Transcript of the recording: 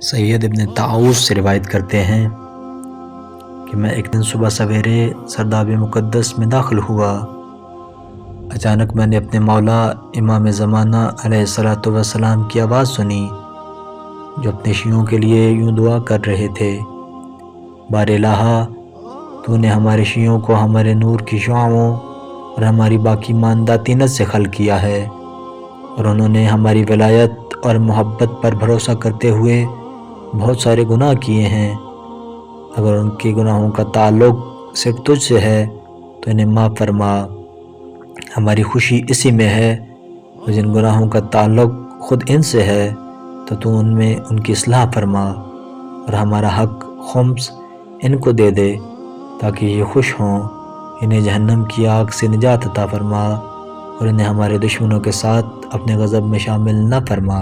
سید ابن طاؤس سے روایت کرتے ہیں کہ میں ایک دن صبح سویرے سرداب مقدس میں داخل ہوا۔ اچانک میں نے اپنے مولا امام زمانہ علیہ الصلوۃ والسلام کی آواز سنی، جو اپنے شیعوں کے لیے یوں دعا کر رہے تھے: بار الہٰ، تو نے ہمارے شیعوں کو ہمارے نور کی شعاعوں اور ہماری باقی ماندہ طینت سے خلق کیا ہے، اور انہوں نے ہماری ولایت اور محبت پر بھروسہ کرتے ہوئے بہت سارے گناہ کیے ہیں۔ اگر ان کے گناہوں کا تعلق صرف تجھ سے ہے تو انہیں معاف فرما۔ ہماری خوشی اسی میں ہے، اور جن گناہوں کا تعلق خود ان سے ہے تو ان میں ان کی اصلاح فرما، اور ہمارا حق خمس ان کو دے دے تاکہ یہ خوش ہوں۔ انہیں جہنم کی آگ سے نجات عطا فرما، اور انہیں ہمارے دشمنوں کے ساتھ اپنے غضب میں شامل نہ فرما۔